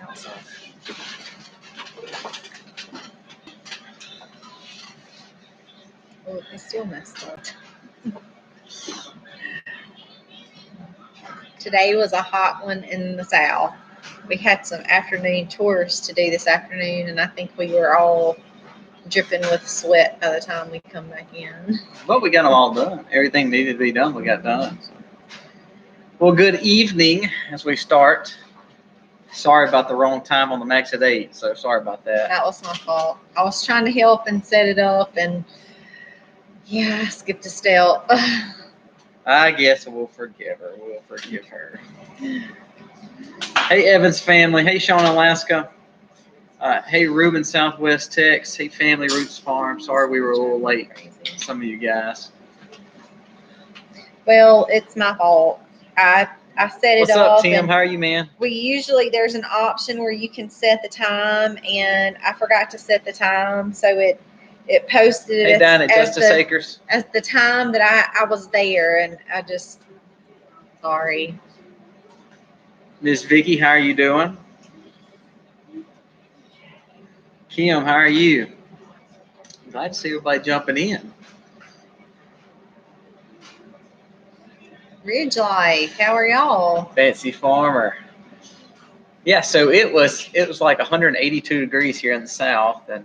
outside. Oh, it's still messed up. Today was a hot one in the south. We had some afternoon tours to do this afternoon, and I think we were all dripping with sweat by the time we come back in. But we got them all done. Everything needed to be done, we got done. So. Well, good evening as we start. Sorry about the wrong time on the max at 8, so sorry about that. That was my fault. I was trying to help and set it up, and yeah, I skipped a step. I guess we'll forgive her. We'll forgive her. Hey, Evans family. Hey, Sean, Alaska. Hey, Ruben, Southwest Tex. Hey, Family Roots Farm. Sorry we were a little late, some of you guys. Well, it's my fault. I set it up. What's up, Tim? How are you, man? There's an option where you can set the time, and I forgot to set the time, so it posted it down at Justice Acres as the time that I was there, and sorry. Miss Vicky, how are you doing? Kim, how are you? Glad to see everybody jumping in. Ridge Life, how are y'all? Fancy Farmer. Yeah, so it was like 182 degrees here in the south, and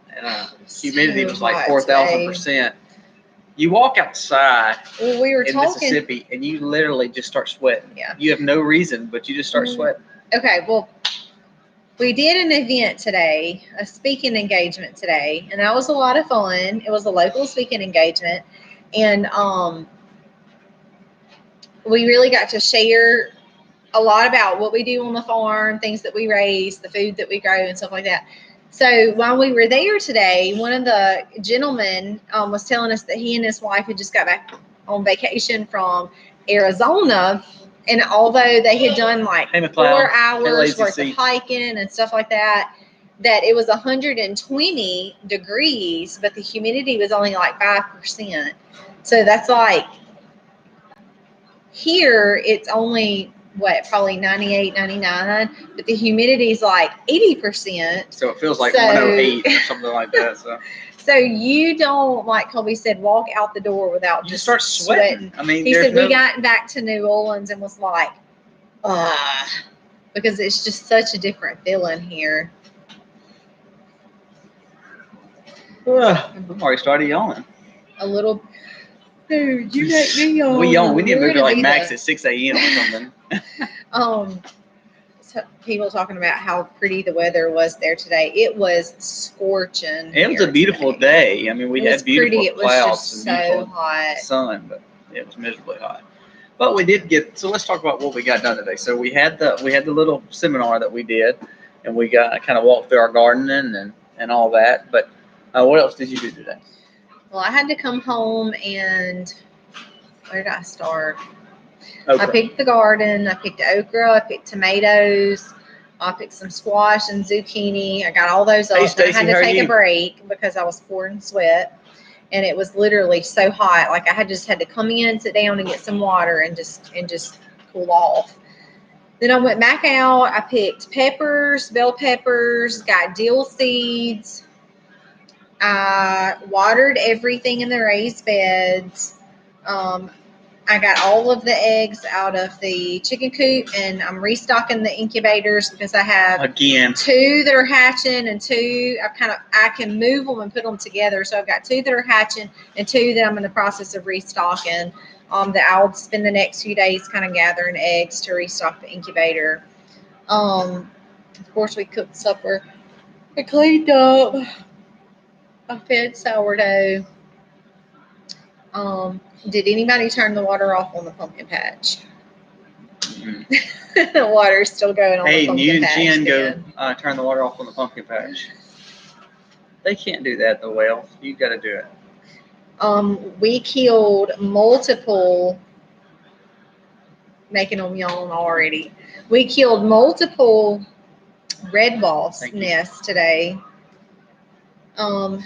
humidity was like 4,000%. You walk outside in Mississippi, and you literally just start sweating. Yeah. You have no reason, but you just start sweating. Okay, well, we did an event today, a speaking engagement today, and that was a lot of fun. It was a local speaking engagement, and we really got to share a lot about what we do on the farm, things that we raise, the food that we grow, and stuff like that. So while we were there today, one of the gentlemen was telling us that he and his wife had just got back on vacation from Arizona, and although they had done like 4 hours worth of hiking and stuff like that, that it was 120 degrees, but the humidity was only like 5%. So that's like, here it's only probably 98, 99, but the humidity is like 80%. So it feels like 108 or something like that. So you don't, like Colby said, walk out the door without just start sweating. I mean, he said we got back to New Orleans and was like, because it's just such a different feeling here. I'm already started yawning. A little. Dude, you make me yawn. We yawn. We need to move to like max at 6 a.m. or something. So people talking about how pretty the weather was there today. It was scorching. It was a beautiful day. I mean, we had beautiful clouds and beautiful hot sun, but it was miserably hot. But we did get. So let's talk about what we got done today. So we had the little seminar that we did, and we got kind of walked through our gardening and all that. But what else did you do today? Well, I had to come home, and where did I start? Okra. I picked the garden. I picked okra. I picked tomatoes. I picked some squash and zucchini. I got all those up. Stacey, I had to take a break because I was pouring sweat, and it was literally so hot. Like I just had to come in, sit down, and get some water, and just cool off. Then I went back out. I picked peppers, bell peppers, got dill seeds. I watered everything in the raised beds. I got all of the eggs out of the chicken coop, and I'm restocking the incubators because I have 2 that are hatching and 2 I can move them and put them together. So I've got 2 that are hatching and 2 that I'm in the process of restocking. That I'll spend the next few days kind of gathering eggs to restock the incubator. Of course, we cooked supper. I cleaned up. I fed sourdough. Did anybody turn the water off on the pumpkin patch? Mm-hmm. The water's still going on the pumpkin patch. Hey, you and Jen go turn the water off on the pumpkin patch. They can't do that though, well. You got to do it. We killed multiple, making them yawn already. We killed multiple red wasp nests today.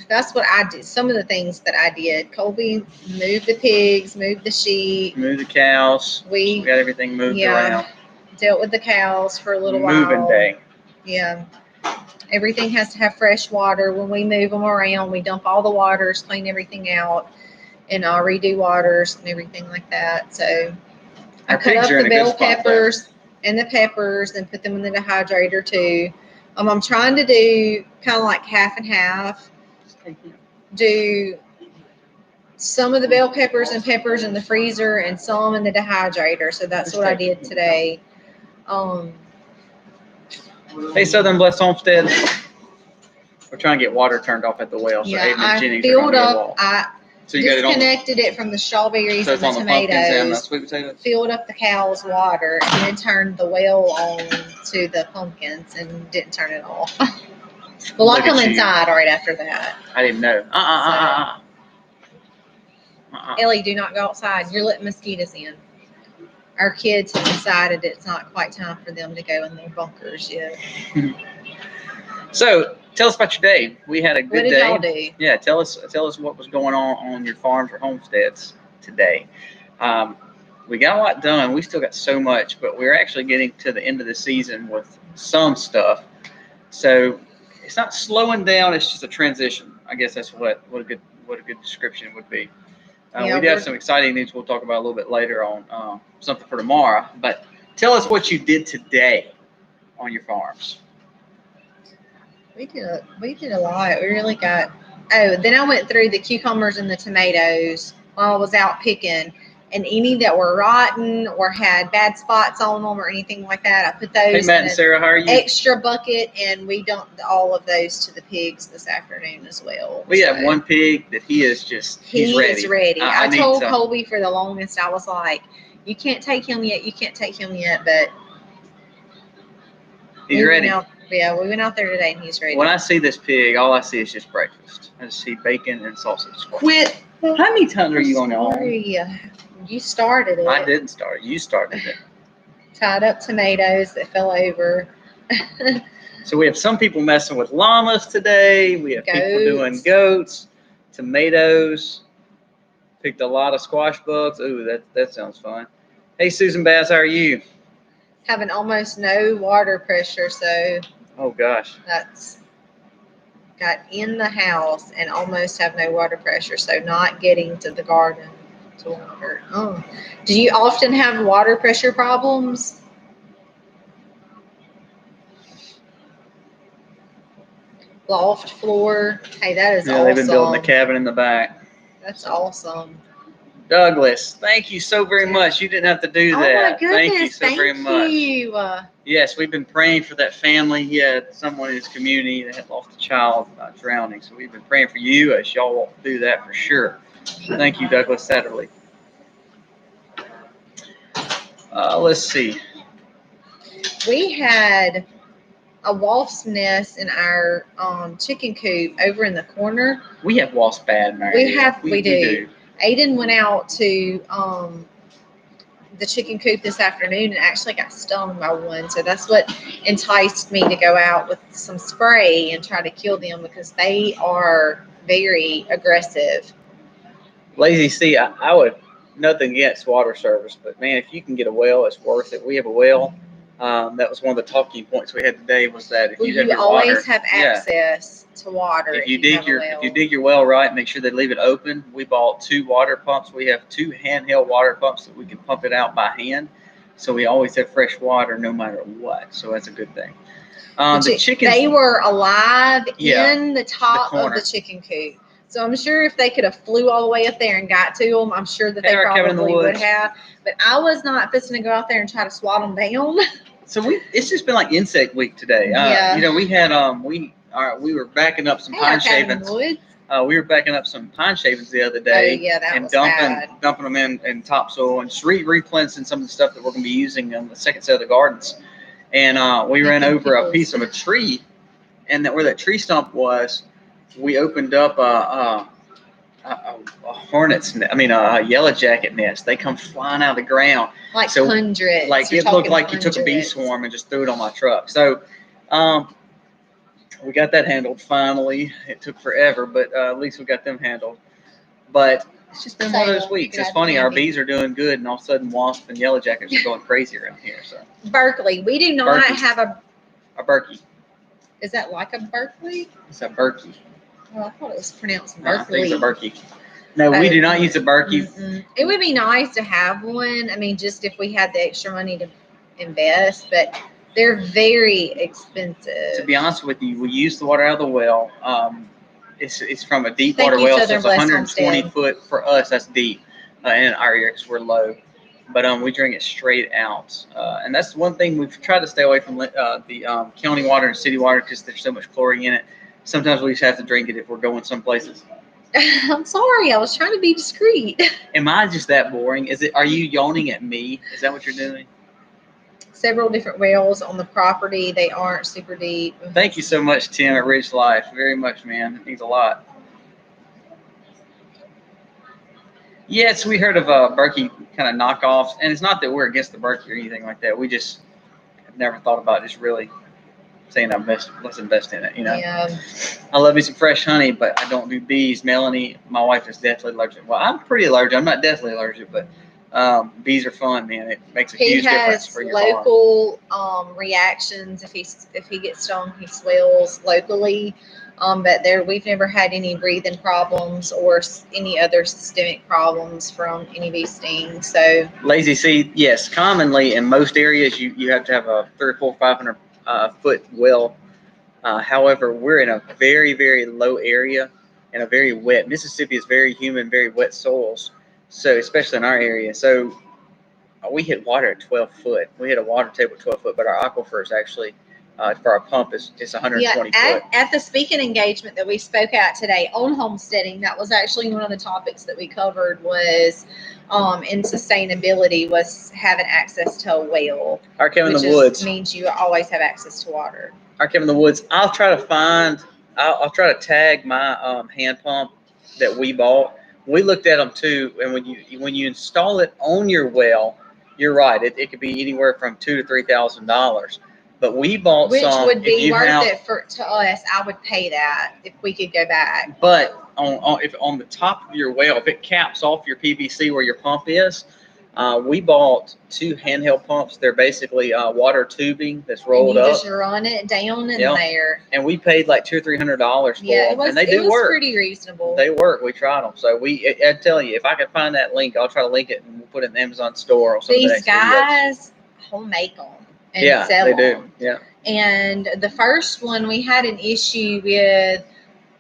That's what I did. Some of the things that I did. Colby moved the pigs, moved the sheep, moved the cows. We got everything moved around. Dealt with the cows for a little while. Moving day. Yeah. Everything has to have fresh water. When we move them around, we dump all the waters, clean everything out, and I'll redo waters and everything like that. So I cut up the bell peppers and the peppers and put them in the dehydrator too. I'm trying to do kind of like half and half. Do some of the bell peppers and peppers in the freezer and some in the dehydrator. So that's what I did today. Hey, Southern Blessed Homestead. We're trying to get water turned off at the well. So yeah, I filled up. So you disconnected it from the strawberries and the tomatoes. Sweet potatoes. Filled up the cow's water and then turned the well on to the pumpkins and didn't turn it off. Well, I come inside right after that. I didn't know. Ellie, do not go outside. You're letting mosquitoes in. Our kids have decided it's not quite time for them to go in their bunkers yet. So, tell us about your day. We had a good day. What did y'all do? Yeah, tell us what was going on your farms or homesteads today. We got a lot done. We still got so much, but we're actually getting to the end of the season with some stuff. So it's not slowing down. It's just a transition. I guess that's what a good description would be. We do have some exciting news we'll talk about a little bit later on something for tomorrow. But tell us what you did today on your farms. We did a lot. We really got. Oh, then I went through the cucumbers and the tomatoes while I was out picking, and any that were rotten or had bad spots on them or anything like that, I put those. Hey, Matt and Sarah, how are you? Extra bucket, and we dumped all of those to the pigs this afternoon as well. We have one pig that he's ready. I told Colby for the longest, I was like, "You can't take him yet. You can't take him yet," but he's ready. Yeah, we went out there today and he's ready. When I see this pig, all I see is just breakfast. I just see bacon and sausage. Quit! How many times are you on your own? You started it. I didn't start it. You started it. Tied up tomatoes that fell over. So we have some people messing with llamas today. We have people doing goats, tomatoes. Picked a lot of squash bugs. Ooh, that sounds fun. Hey, Susan Bass, how are you? Having almost no water pressure, so oh gosh, that's got in the house and almost have no water pressure, so not getting to the garden to water. Oh, do you often have water pressure problems? Loft floor. Hey, that is awesome. They've been building the cabin in the back. That's awesome. Douglas, thank you so very much. You didn't have to do that. Oh my goodness, thank you so very much. Yes, we've been praying for that family. He had someone in his community that had lost a child drowning. So we've been praying for you as y'all will do that for sure. Thank you, Douglas Satterley. Let's see. We had a wasp's nest in our chicken coop over in the corner. We have wasps bad, Mary. We do. Aiden went out to the chicken coop this afternoon and actually got stung by one. So that's what enticed me to go out with some spray and try to kill them because they are very aggressive. Lazy C, I would, nothing against water service, but man, if you can get a well, it's worth it. We have a well. That was one of the talking points we had today was that if you have your always water, have access to water. If you dig your well right, make sure they leave it open. We bought 2 water pumps. We have 2 handheld water pumps that we can pump it out by hand. So we always have fresh water no matter what. So that's a good thing. The chickens, they were alive in the top of the chicken coop. So I'm sure if they could have flew all the way up there and got to them, I'm sure that they probably would have. But I was not fixing to go out there and try to swat them down. So it's just been like insect week today. You know, we had we were backing up some pine shavings. We were backing up some pine shavings the other day and dumping them in topsoil and just replanting some of the stuff that we're going to be using on the second set of the gardens. And we ran over a piece of a tree, and where that tree stump was, we opened up a hornet's nest. I mean, a yellow jacket nest. They come flying out of the ground. Like hundreds. Like it looked like you took a bee swarm and just threw it on my truck. So we got that handled finally. It took forever, but at least we got them handled. But it's just been one of those weeks. It's funny. Our bees are doing good, and all of a sudden wasps and yellow jackets are going crazy around here. So Berkeley. We do not have a Berkey. Is that like a Berkeley? It's a Berkey. Well, I thought it was pronounced No, I think Berkeley. it's a Berkey. No, we do not use a Berkey. It would be nice to have one. I mean, just if we had the extra money to invest, but they're very expensive. To be honest with you, we use the water out of the well. It's from a deep water well, so it's 120 foot for us. That's deep in our area because we're low. But we drink it straight out, and that's one thing we've tried to stay away from the county water and city water because there's so much chlorine in it. Sometimes we just have to drink it if we're going some places. I'm sorry, I was trying to be discreet. Am I just that boring? Are you yawning at me? Is that what you're doing? Several different wells on the property. They aren't super deep. Thank you so much, Tim, at Ridge Life. Very much, man. It means a lot. Yes, we heard of Berkey kind of knockoffs, and it's not that we're against the Berkey or anything like that. We just have never thought about just really saying let's invest in it. You know, yeah. I love me some fresh honey, but I don't do bees. Melanie, my wife, is deathly allergic. Well, I'm pretty allergic. I'm not deathly allergic, but bees are fun, man. It makes a huge difference for your farm. Local reactions. If he gets stung, he swells locally. But we've never had any breathing problems or any other systemic problems from any of these stings. So lazy seed, yes. Commonly in most areas, you have to have a 300, 400, 500 foot well. However, we're in a very, very low area and a very wet. Mississippi is very humid, very wet soils. So especially in our area, so we hit water at 12 foot. We hit a water table at 12 foot, but our aquifer is actually for our pump is 120 foot. At the speaking engagement that we spoke at today on homesteading, that was actually one of the topics that we covered was in sustainability was having access to a well. Our cabin in the woods means you always have access to water. Our cabin in the woods. I'll try to tag my hand pump that we bought. We looked at them too, and when you install it on your well, you're right. It could be anywhere from $2,000 to $3,000. But we bought which some. Which would be worth it to us. I would pay that if we could go back. But if on the top of your well, if it caps off your PVC where your pump is, we bought 2 handheld pumps. They're basically water tubing that's rolled up. You just run it down in there. And we paid like $200 or $300 for them. And they do work. Pretty reasonable. They work. We tried them. So I tell you, if I can find that link, I'll try to link it and we'll put it in the Amazon store. Or something. These guys make them and sell them. They do. Yeah. And the first one, we had an issue with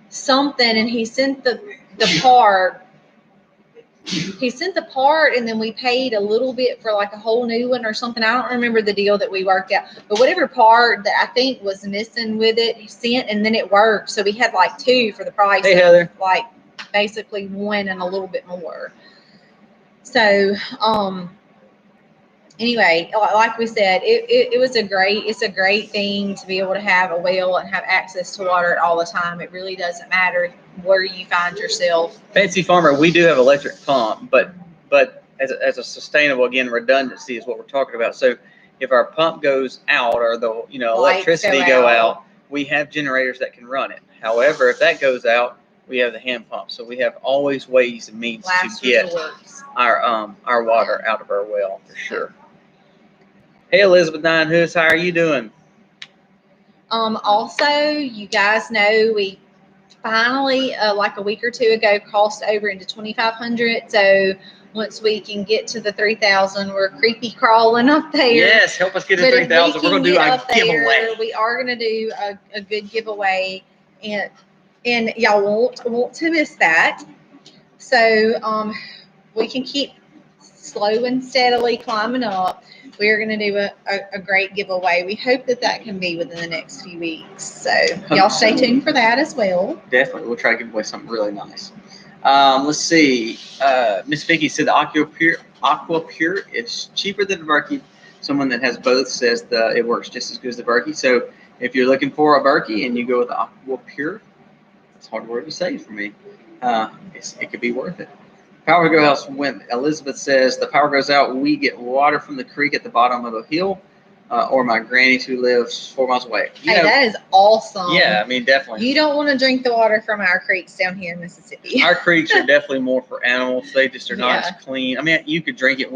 something, and he sent the part. He sent the part, and then we paid a little bit for like a whole new one or something. I don't remember the deal that we worked out, but whatever part that I think was missing with it, he sent, and then it worked. So we had like 2 for the price. Hey, Heather. Like basically 1 and a little bit more. So, anyway, like we said, it's a great thing to be able to have a well and have access to water all the time. It really doesn't matter where you find yourself. Fancy farmer, we do have electric pump, but as a sustainable, again, redundancy is what we're talking about. So if our pump goes out or the electricity go out, we have generators that can run it. However, if that goes out, we have the hand pump. So we have always ways and means to get our water out of our well for sure. Hey, Elizabeth Nine Hoods, how are you doing? Also, you guys know we finally, like a week or 2 ago, crossed over into 2,500. So once we can get to the 3,000, we're creepy crawling up there. Yes, help us get to 3,000. We're going to do a giveaway. We are going to do a good giveaway, and y'all won't to miss that. So we can keep slow and steadily climbing up. We are going to do a great giveaway. We hope that can be within the next few weeks. So y'all stay tuned for that as well. Definitely. We'll try to give away something really nice. Let's see. Miss Vicky said the Aquapure is cheaper than the Berkey. Someone that has both says it works just as good as the Berkey. So if you're looking for a Berkey and you go with the Aquapure, it's a hard word to say for me. It could be worth it. Power goes out when Elizabeth says the power goes out. We get water from the creek at the bottom of a hill, or my granny's who lives 4 miles away. That is awesome. Yeah, I mean, definitely. You don't want to drink the water from our creeks down here in Mississippi. Our creeks are definitely more for animals. They just are not as clean. I mean, you could drink it.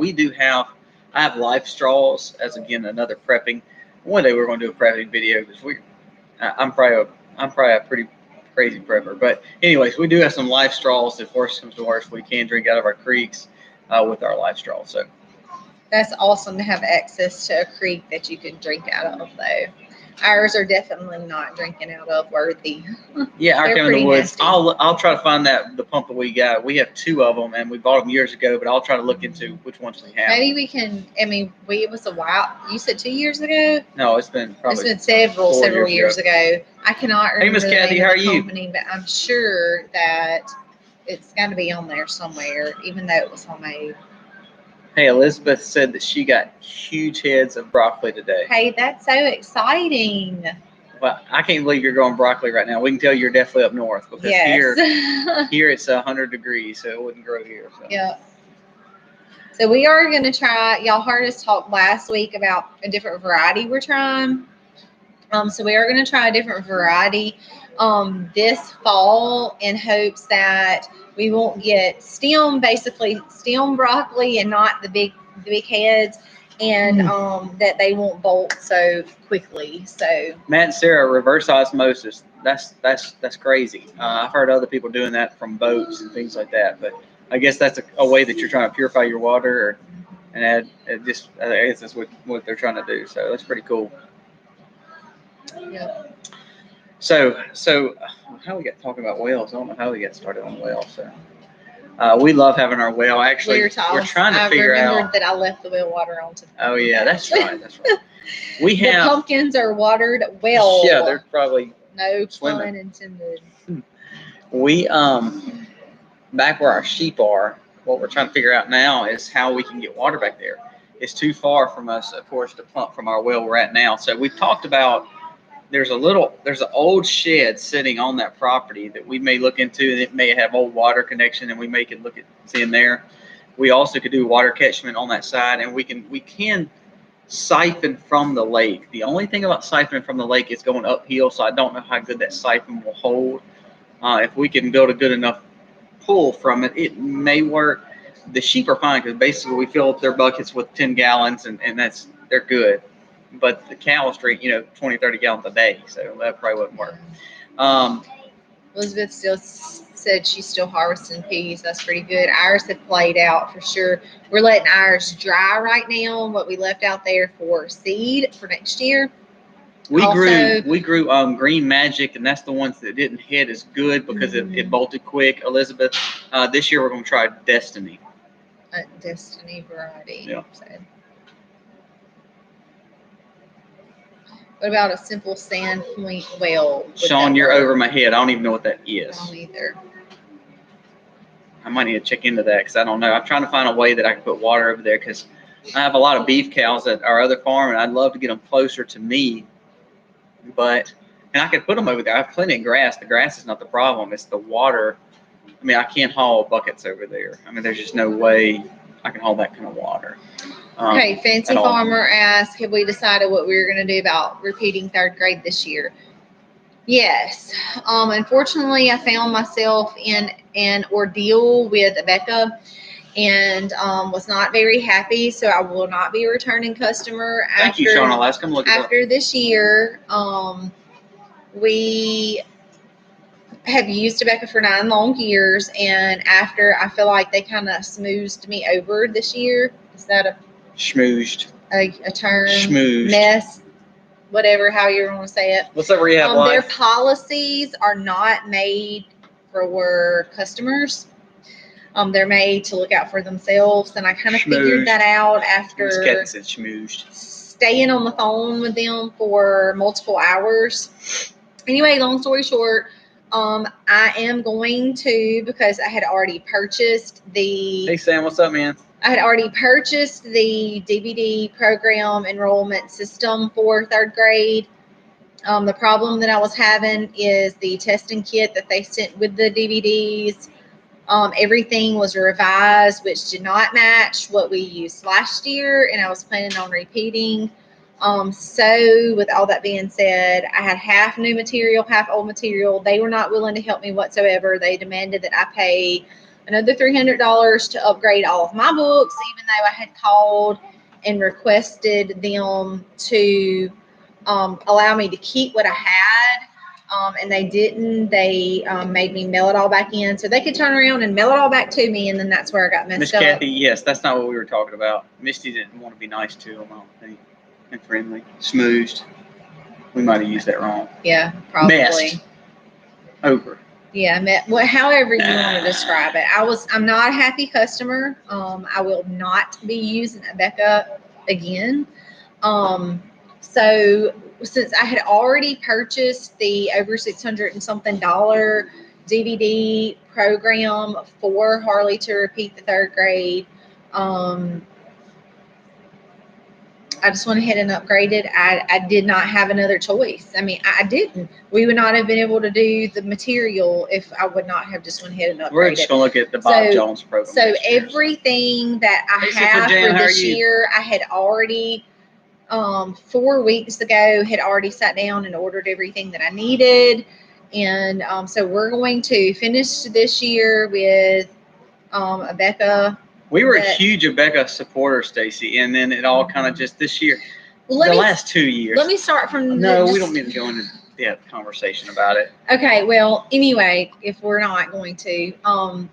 I have life straws as, again, another prepping. One day we're going to do a prepping video because I'm probably a pretty crazy prepper. But anyways, we do have some life straws. If worse comes to worse, we can drink out of our creeks with our life straw. So that's awesome to have access to a creek that you can drink out of, though. Ours are definitely not drinking out of worthy. Yeah, our They're came in the pretty woods. nasty. I'll try to find the pump that we got. We have 2 of them, and we bought them years ago. But I'll try to look into which ones we have. Maybe we can. I mean, it was a while. You said 2 years ago. No, it's been It's probably been several 4 years ago. I cannot Hey, remember Miss the Kathy, name how of are the you? company, but I'm sure that it's got to be on there somewhere, even though it was homemade. Hey, Elizabeth said that she got huge heads of broccoli today. Hey, that's so exciting. Well, I can't believe you're growing broccoli right now. We can tell you're definitely up north because Yes. here it's 100 degrees, so it wouldn't grow here. So. Yeah. So we are going to try. Y'all heard us talk last week about a different variety we're trying. So we are going to try a different variety this fall in hopes that we won't get stem broccoli and not the big heads, and that they won't bolt so quickly. So Matt and Sarah, reverse osmosis. That's crazy. I've heard other people doing that from boats and things like that, but I guess that's a way that you're trying to purify your water and add. I guess that's what they're trying to do. So that's pretty cool. yeah. So how we got talking about whales? I don't know how we got started on whales. So we love having our whale. Actually, we're trying to figure out. I remembered that I left the well water on today. Oh yeah, that's right. That's right. We have the pumpkins are watered well. Yeah, they're probably no swimming. pun intended. We back where our sheep are. What we're trying to figure out now is how we can get water back there. It's too far from us, of course, to pump from our well we're at now. So we've talked about. There's an old shed sitting on that property that we may look into, and it may have old water connection, and we may could look at seeing there. We also could do water catchment on that side, and we can siphon from the lake. The only thing about siphoning from the lake is going uphill, so I don't know how good that siphon will hold. If we can build a good enough pull from it, it may work. The sheep are fine because basically we fill up their buckets with 10 gallons, and they're good. But the cows drink, 20, 30 gallons a day, so that probably wouldn't work. Elizabeth still said she's still harvesting peas. That's pretty good. Ours have played out for sure. We're letting ours dry right now, what we left out there for seed for next year. We grew Green Magic, and that's the ones that didn't hit as good because it bolted quick. Elizabeth, this year we're going to try Destiny. A Destiny variety. Yeah. So. What about a simple sand point well? Sean, you're over my head. I don't even know what that is. I don't either. I might need to check into that because I don't know. I'm trying to find a way that I can put water over there because I have a lot of beef cows at our other farm, and I'd love to get them closer to me. And I could put them over there. I have plenty of grass. The grass is not the problem. It's the water. I mean, I can't haul buckets over there. I mean, there's just no way I can haul that kind of water. Okay, Fancy Farmer asked, have we decided what we were going to do about repeating 3rd grade this year? Yes. Unfortunately, I found myself in an ordeal with Becca and was not very happy, so I will not be a returning customer. Thank you, Sean. I'll ask him look after this year. We have used Becca for 9 long years, and after I feel like they kind of smoothed me over this year. Is that a schmoozed? A term? Schmoozed. Mess. Whatever, how you want to say it. What's that rehab life? Their policies are not made for customers. They're made to look out for themselves, and I kind of figured that out after staying on the phone with them for multiple hours. Anyway, long story short, I am going to, because I had already purchased the... Hey, Sam, what's up, man? I had already purchased the DVD program enrollment system for 3rd grade. The problem that I was having is the testing kit that they sent with the DVDs. Everything was revised, which did not match what we used last year, and I was planning on repeating. So with all that being said, I had half new material, half old material. They were not willing to help me whatsoever. They demanded that I pay another $300 to upgrade all of my books, even though I had called and requested them to allow me to keep what I had. And they didn't. They made me mail it all back in, so they could turn around and mail it all back to me, and then that's where I got messed Miss up. Kathy, yes, that's not what we were talking about. Misty didn't want to be nice to them, I don't think, and friendly, smoothed. We might have used that wrong. Yeah, probably. Messed over. Yeah, however you want to describe it. I'm not a happy customer. I will not be using Becca again. So since I had already purchased the over $600 and something DVD program for Harley to repeat the 3rd grade, I just went ahead and upgraded. I did not have another choice. I mean, I didn't. We would not have been able to do the material if I would not have just went ahead and upgraded. We're just going to look at the Bob Jones program. So everything that I have for this year, I had already, 4 weeks ago, had already sat down and ordered everything that I needed. And so we're going to finish this year with a Becca. We were a huge Becca supporter, Stacy, and then it all kind of just this year, last 2 years. Let me start from. No, we don't need to go into depth conversation about it. Okay, well, anyway, if we're not going to, I'm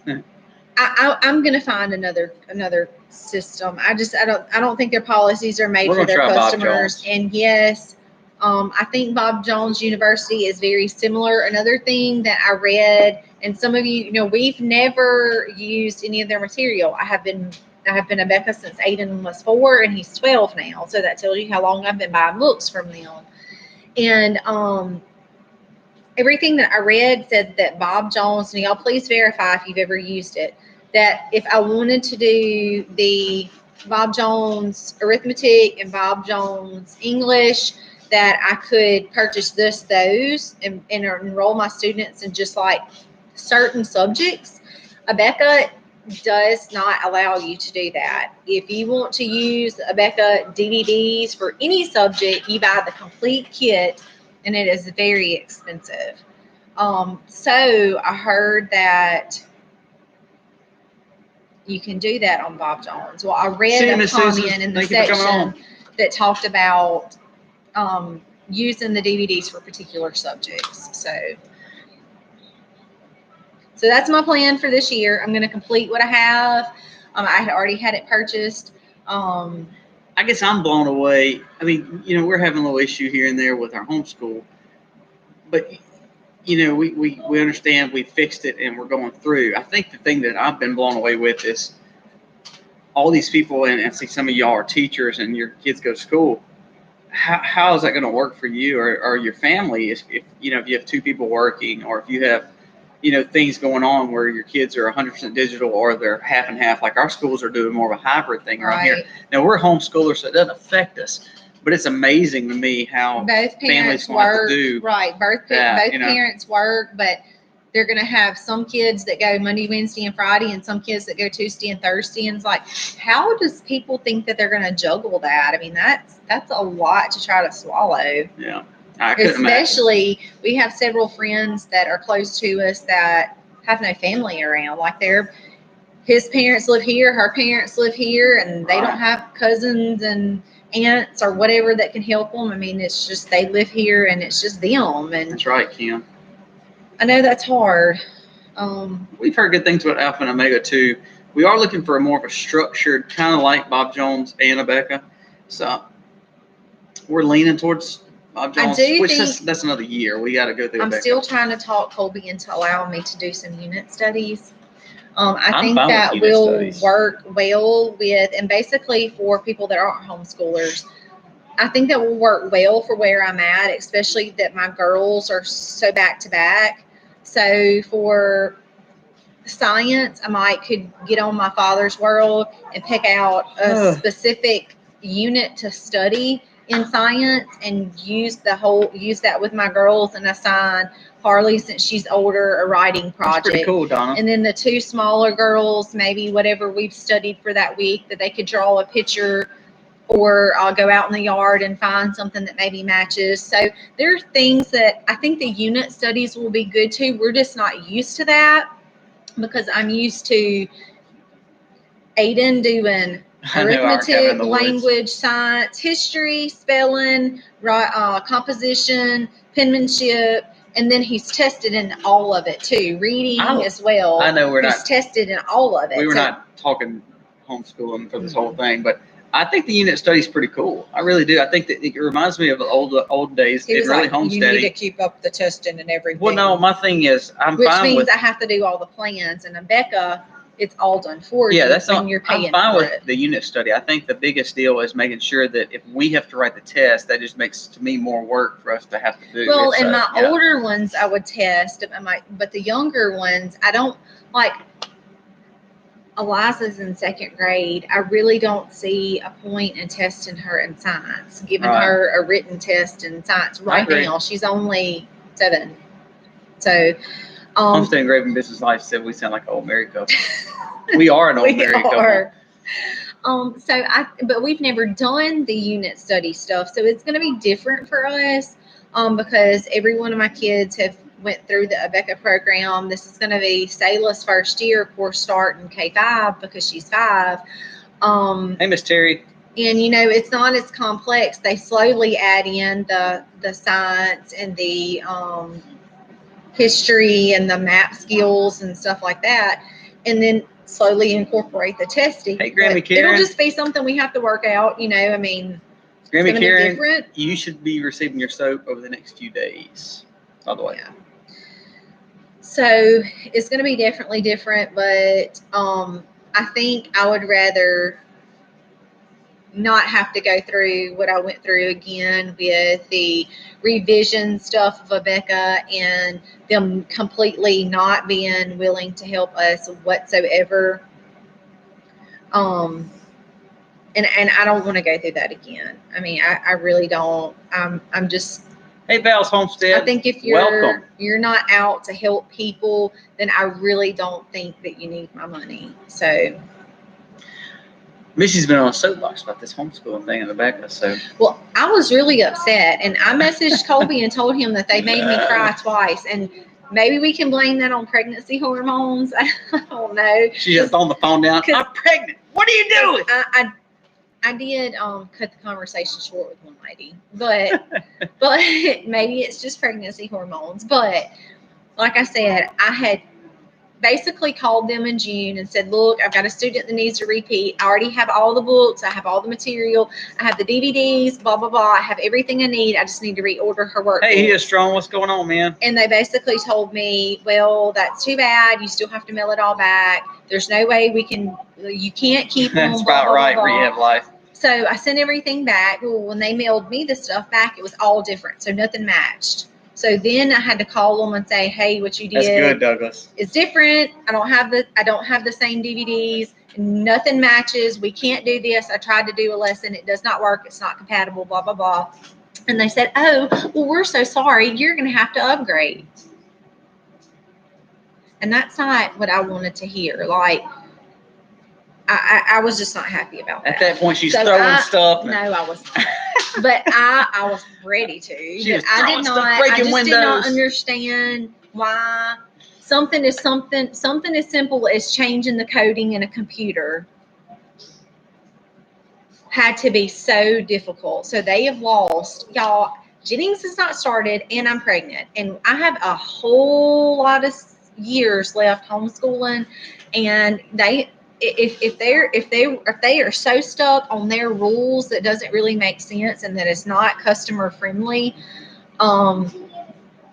going to find another system. I don't think their policies are made for their customers. And yes, I think Bob Jones University is very similar. Another thing that I read. And some of you, we've never used any of their material. I have been a Becca since Aiden was 4 and he's 12 now. So that tells you how long I've been buying books from them. And everything that I read said that Bob Jones, and y'all please verify if you've ever used it, that if I wanted to do the Bob Jones arithmetic and Bob Jones English, that I could purchase those and enroll my students in just like certain subjects. Becca does not allow you to do that. If you want to use Becca DVDs for any subject, you buy the complete kit, and it is very expensive. So I heard that you can do that on Bob Jones. Well, I read a comment in the section that talked about using the DVDs for particular subjects. So that's my plan for this year. I'm going to complete what I have. I had already had it purchased. I guess I'm blown away. I mean, we're having a little issue here and there with our homeschool, but we understand, we fixed it, and we're going through. I think the thing that I've been blown away with is all these people, and I see some of y'all are teachers, and your kids go to school. How is that going to work for you or your family? If you have 2 people working, or if you have things going on where your kids are 100% digital or they're half and half, like our schools are doing more of a hybrid thing around here. Now, we're homeschoolers, so it doesn't affect us, but it's amazing to me how both families work. Do right. Both parents work, but they're going to have some kids that go Monday, Wednesday, and Friday, and some kids that go Tuesday and Thursday. And it's like, how does people think that they're going to juggle that? I mean, that's a lot to try to swallow. Yeah. Especially, we have several friends that are close to us that have no family around. Like his parents live here, her parents live here, and they don't have cousins and aunts or whatever that can help them. I mean, it's just they live here, and it's just them. And that's right, Kim. I know that's hard. We've heard good things about Alpha and Omega too. We are looking for more of a structured, kind of like Bob Jones and Becca. So we're leaning towards Bob Jones, that's another year. We got to go through. I'm still trying to talk Colby into allowing me to do some unit studies. I think that will work well with, and basically for people that aren't homeschoolers, I think that will work well for where I'm at, especially that my girls are so back to back. So for science, I could get on my Father's World and pick out a specific unit to study in science and use that with my girls and assign Harley, since she's older, a writing project. That's pretty cool, Donna. And then the 2 smaller girls, maybe whatever we've studied for that week, that they could draw a picture, or I'll go out in the yard and find something that maybe matches. So there are things that I think the unit studies will be good too. We're just not used to that because I'm used to Aiden doing arithmetic, language, science, history, spelling, composition, penmanship, and then he's tested in all of it too. Reading as well. I know he's tested in all of it. We were not talking homeschooling for this whole thing, but I think the unit study is pretty cool. I really do. I think that it reminds me of the old days. He was really homesteading. You need to keep up the testing and everything. Well, no, my thing is which means I have to do all the plans, and Becca, it's all done for you. Yeah, that's not. You're paying I'm fine with it. the unit study. I think the biggest deal is making sure that if we have to write the test, that just makes to me more work for us to have to do. Well, and my older ones I would test, but the younger ones I don't like. Eliza's in 2nd grade. I really don't see a point in testing her in science, giving her a written test in science right now. She's only 7. So, Homesteading Grave and Business Life said we sound like an old married couple. We are an old married couple. But we've never done the unit study stuff, so it's going to be different for us because every one of my kids have went through the Becca program. This is going to be Sayla's first year, of course, starting K5 because she's 5. Hey, Miss Terry. And it's not as complex. They slowly add in the science and the history and the map skills and stuff like that, and then slowly incorporate the testing. Hey, Grammy Karen. It'll just be something we have to work out. I mean, Grammy Karen, you should be receiving your soap over the next few days. By the way. Yeah. So it's going to be definitely different, but I think I would rather not have to go through what I went through again with the revision stuff of Becca and them completely not being willing to help us whatsoever. And I don't want to go through that again. I mean, I really don't. I'm just. Hey, Val's Homestead. I think if you're not out to help people, then I really don't think that you need my money. So. Missy's been on a soapbox about this homeschooling thing in the back of us. So. Well, I was really upset, and I messaged Colby and told him that they made me cry twice, and maybe we can blame that on pregnancy hormones. I don't know. She just on the phone down. I'm pregnant. What are you doing? I did cut the conversation short with one lady, but maybe it's just pregnancy hormones. But like I said, I had basically called them in June and said, look, I've got a student that needs to repeat. I already have all the books. I have all the material. I have the DVDs, blah, blah, blah. I have everything I need. I just need to reorder her work. Hey, he is strong. What's going on, man? And they basically told me, well, that's too bad. You still have to mail it all back. There's no way you can't keep them. That's about right, rehab life. So I sent everything back. Well, when they mailed me the stuff back, it was all different. So nothing matched. So then I had to call them and say, hey, what you did. That's good, Douglas. It's different. I don't have the same DVDs. Nothing matches. We can't do this. I tried to do a lesson. It does not work. It's not compatible, blah, blah, blah. And they said, oh, well, we're so sorry. You're going to have to upgrade. And that's not what I wanted to hear. Like, I was just not happy about that. At that point, she's throwing stuff. No, I was not. But I was ready to. I just did not understand why something as simple as changing the coding in a computer had to be so difficult. So they have lost, y'all. Jennings is not started, and I'm pregnant, and I have a whole lot of years left homeschooling, and if they are so stuck on their rules that doesn't really make sense and that it's not customer friendly,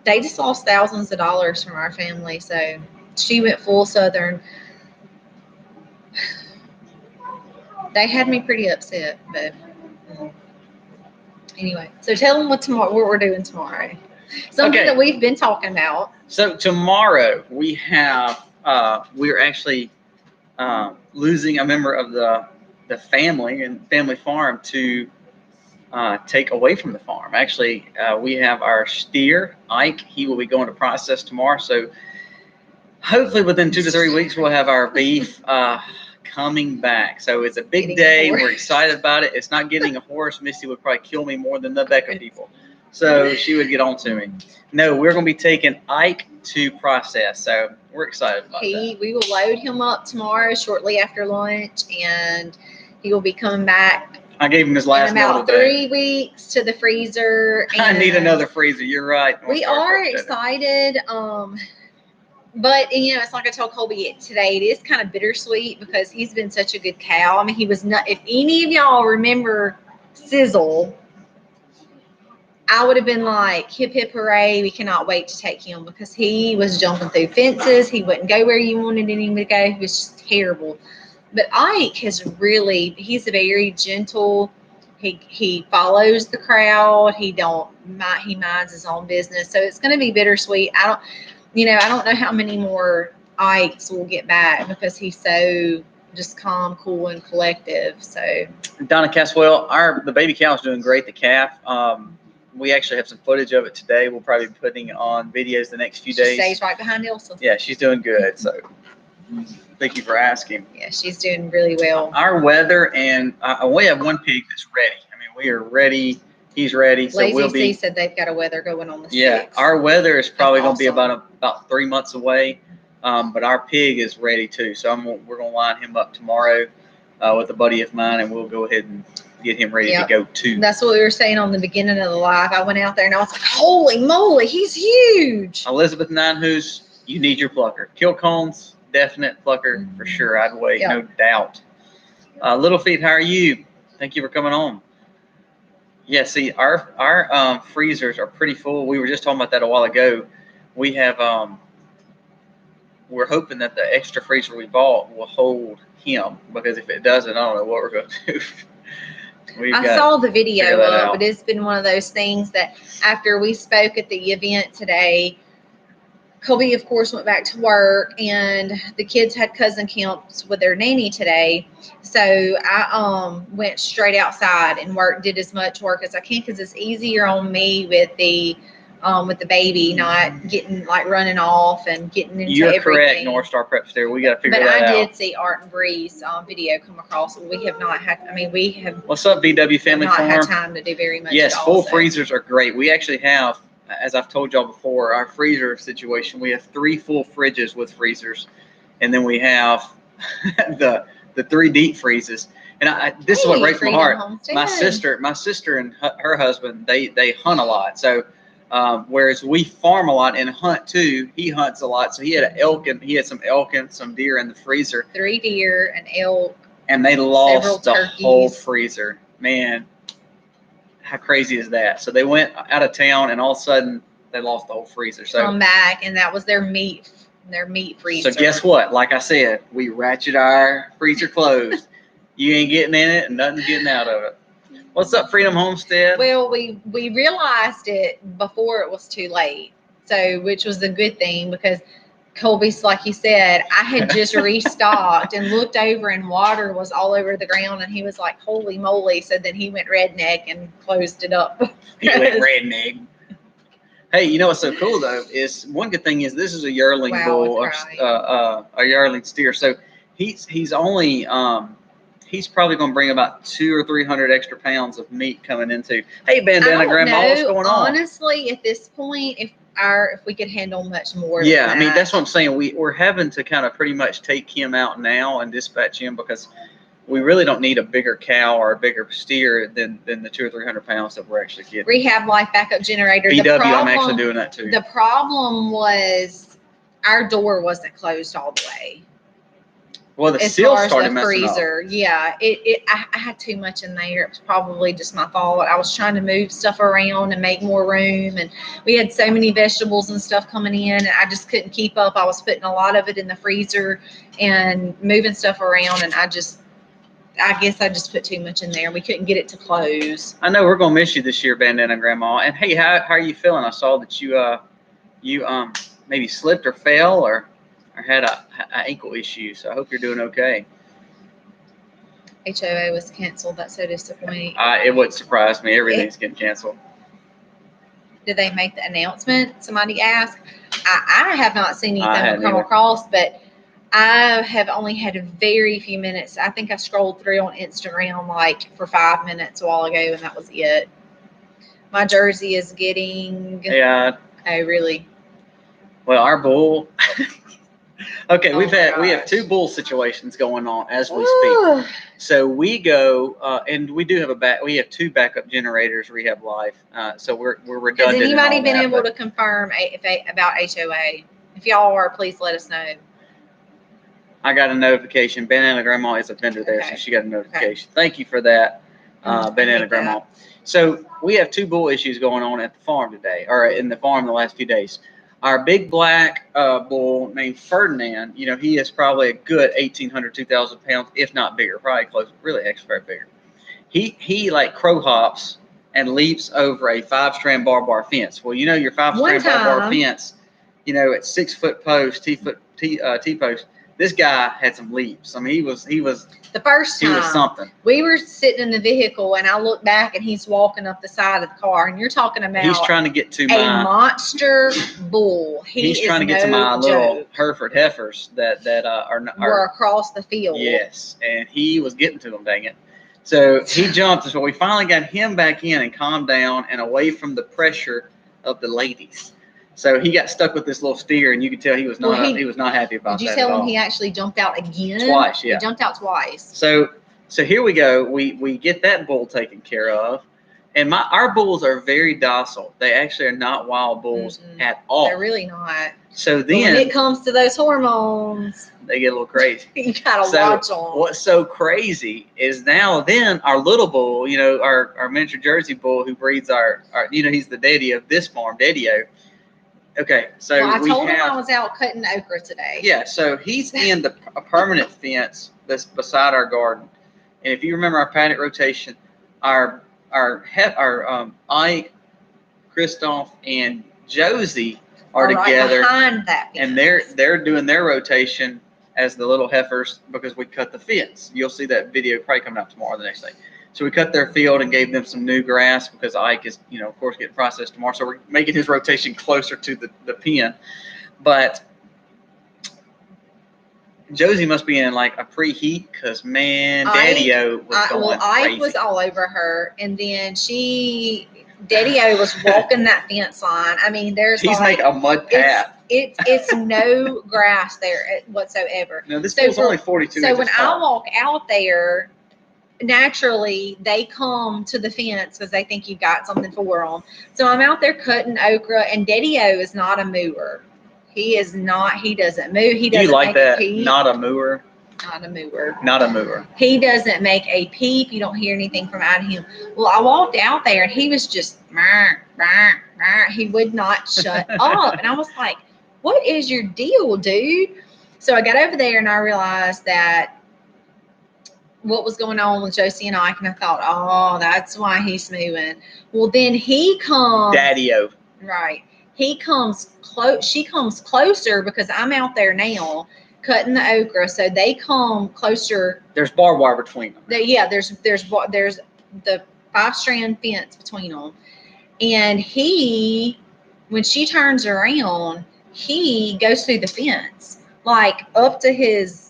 they just lost thousands of dollars from our family. So she went full Southern. They had me pretty upset, but anyway. So tell them what we're doing tomorrow. Something that we've been talking about. So tomorrow we have we're actually losing a member of the family and family farm to take away from the farm. Actually, we have our steer, Ike. He will be going to process tomorrow. So hopefully within 2 to 3 weeks, we'll have our beef coming back. So it's a big day. We're excited about it. It's not getting a horse. Missy would probably kill me more than the Becca people. So she would get on to me. No, we're going to be taking Ike to process. So we're excited about that. We will load him up tomorrow shortly after lunch, and He will be coming back. I gave him his last in about meal today. 3 weeks to the freezer. I need another freezer. You're right. We are excited. But you know, it's like I told Colby today. It is kind of bittersweet because he's been such a good cow. I mean, he was not. If any of y'all remember Sizzle, I would have been like, hip hip hooray! We cannot wait to take him because he was jumping through fences. He wouldn't go where you wanted him to go. He was just terrible. But Ike has really. He's very gentle. He follows the crowd. He minds his own business. So it's going to be bittersweet. I don't know how many more Ikes will get back because he's so just calm, cool, and collective. So Donna Caswell, the baby cow is doing great. The calf, we actually have some footage of it today. We'll probably be putting on videos the next few days. She stays right behind Elsa. Yeah, she's doing good. So thank you for asking. Yeah, she's doing really well. Our weather and we have one pig that's ready. I mean, we are ready. He's ready. So Lazy we'll be. C said they've got a weather going on the 6th. Yeah, our weather is probably going to be awesome. about 3 months away, but our pig is ready too. So we're going to line him up tomorrow with a buddy of mine, and we'll go ahead and get him ready to go too. That's what we were saying on the beginning of the live. I went out there and I was like, holy moly, he's huge. Elizabeth Ninehoos, you need your plucker. Kilcones, definite plucker for sure. I'd wait, no doubt. Little Feet, how are you? Thank you for coming on. Yeah, see, our freezers are pretty full. We were just talking about that a while ago. We have we're hoping that the extra freezer we bought will hold him, because if it doesn't, I don't know what we're going to do. I saw the video of it. It's been one of those things that after we spoke at the event today, Colby, of course, went back to work, and the kids had cousin camps with their nanny today. So I went straight outside and did as much work as I can because it's easier on me with the baby not getting like running off and getting into everything. You're correct, North Star Prep Stair. We got to figure that out. But I did see Art and Bree's video come across. We have not had. I mean, we have. What's up, BW Family Farm? Not had time to do very much. Yes, full freezers are great. We actually have, as I've told y'all before, our freezer situation. We have 3 full fridges with freezers, and then we have the 3 deep freezes. And this is what breaks my heart. My sister and her husband, they hunt a lot. So whereas we farm a lot and hunt too, he hunts a lot. So he had some elk and some deer in the freezer. 3 deer, an elk, and they lost the turkeys. Whole freezer. Man, how crazy is that? So they went out of town, and all of a sudden they lost the whole freezer. So come back, and that was their meat freezer. So guess what? Like I said, we ratchet our freezer closed. You ain't getting in it, and nothing's getting out of it. What's up, Freedom Homestead? Well, we realized it before it was too late, which was a good thing because Colby's, like you said, I had just restocked and looked over and water was all over the ground, and he was like, holy moly. So then he went redneck and closed it up. He went redneck. Hey, you know what's so cool though is one good thing is this is a yearling bull, or a yearling steer. So he's only he's probably going to bring about 200 or 300 extra pounds of meat coming into. Hey, Bandana Grandma, what's going on? Honestly, at this point, if we could handle much more. Yeah, I mean that's what I'm saying. We're having to kind of pretty much take him out now and dispatch him because we really don't need a bigger cow or a bigger steer than the 200 or 300 pounds that we're actually getting. Rehab life backup generator. BW, I'm actually doing that too. The problem was our door wasn't closed all the way. Well, the seal started messing freezer. up. Yeah, I had too much in there. It was probably just my fault. I was trying to move stuff around and make more room, and we had so many vegetables and stuff coming in, and I just couldn't keep up. I was putting a lot of it in the freezer and moving stuff around, and I guess I just put too much in there. We couldn't get it to close. I know we're gonna miss you this year, Bandana Grandma. And hey, how are you feeling? I saw that you maybe slipped or fell or had an ankle issue. So I hope you're doing okay. HOA was canceled. That's so disappointing. It wouldn't surprise me. Everything's getting canceled. Did they make the announcement? Somebody asked. I have not seen anything come across, but I have only had a very few minutes. I think I scrolled through on Instagram like for 5 minutes a while ago, and that was it. My jersey is getting. Yeah. Oh, really? Well, our bull. Okay, Oh we my have gosh. 2 bull situations going on as we speak. So we go, and we do have we have 2 backup generators, Rehab Life. So we're Has redundant. anybody been able to confirm about HOA? If y'all are, please let us know. I got a notification. Bandana Grandma is a vendor there, so she got a notification. Thank you for that, Bandana Grandma. So we have 2 bull issues going on at the farm today, or in the farm the last few days. Our big black bull named Ferdinand, you know, he is probably a good 1,800, 2,000 pounds, if not bigger, probably close, really extra bigger. He like crow hops and leaps over a 5-strand barbed wire fence. Well, you know, your 5-strand barbed wire fence, you know, at 6-foot post, T-post, this guy had some leaps. I mean, he was the first time he was something. We were sitting in the vehicle, and I looked back, and he's walking up the side of the car, and you're talking about he's trying to get to a monster bull. He's trying to get to my little Hereford heifers that were across the field. Yes, and he was getting to them. Dang it! So he jumped. So we finally got him back in and calmed down and away from the pressure of the ladies. So he got stuck with this little steer, and you could tell he was not he was not happy about that. Did you tell him he actually jumped out again? Twice, yeah. He jumped out twice. So here we go. We get that bull taken care of, and our bulls are very docile. They actually are not wild bulls at all. They're really not. So then, but when it comes to those hormones, they get a little crazy. You gotta watch them. What's so crazy is now then our little bull, you know, our miniature Jersey bull who breeds our you know, he's the daddy of this farm, Daddy-O. Okay, so I told him I was out cutting okra today. Yeah, so he's in a permanent fence that's beside our garden, and if you remember our paddock rotation, our Ike, Christoph, and Josie are together, right behind that fence. And they're doing their rotation as the little heifers because we cut the fence. You'll see that video probably coming out tomorrow or the next day. So we cut their field and gave them some new grass because Ike is, you know, of course, getting processed tomorrow. So we're making his rotation closer to the pen. But Josie must be in like a preheat because, man, Daddy-O was going crazy. Ike was all over her. And then Daddy-O was walking that fence line. I mean, he's like a mud path. It's no grass there whatsoever. No, this field's only 42 inches So when tall. I walk out there, naturally they come to the fence because they think you've got something for them. So I'm out there cutting okra, and Daddy-O is not a mooer. He is not. He doesn't move. He doesn't. Do you like that? Peep. Not a mooer. Not a mooer. Not a mooer. He doesn't make a peep. You don't hear anything from out of him. Well, I walked out there, and he was just he would not shut up, and I was like, "What is your deal, dude?" So I got over there, and I realized that what was going on with Josie and Ike, and I thought, oh, that's why he's moving. Well, then he comes. Daddy-O. Right. He comes close. She comes closer because I'm out there now cutting the okra. So they come closer. There's barbed wire between them. There's the 5-strand fence between them. And when she turns around, he goes through the fence, like up to his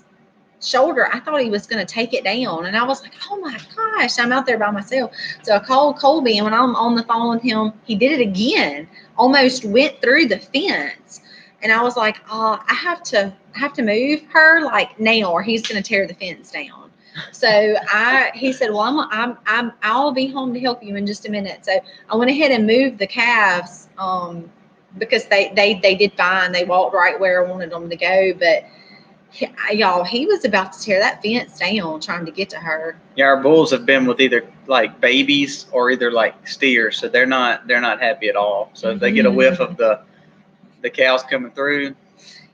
shoulder. I thought he was going to take it down, and I was like, oh my gosh, I'm out there by myself. So I called Colby, and when I'm on the phone with him, he did it again, almost went through the fence. And I was like, I have to move her like now, or he's going to tear the fence down. So he said, well, I'll be home to help you in just a minute. So I went ahead and moved the calves because they did fine. They walked right where I wanted them to go, but he was about to tear that fence down trying to get to her. Yeah, our bulls have been with either like babies or either like steers, so they're not happy at all. So if they get a whiff of the cows coming through,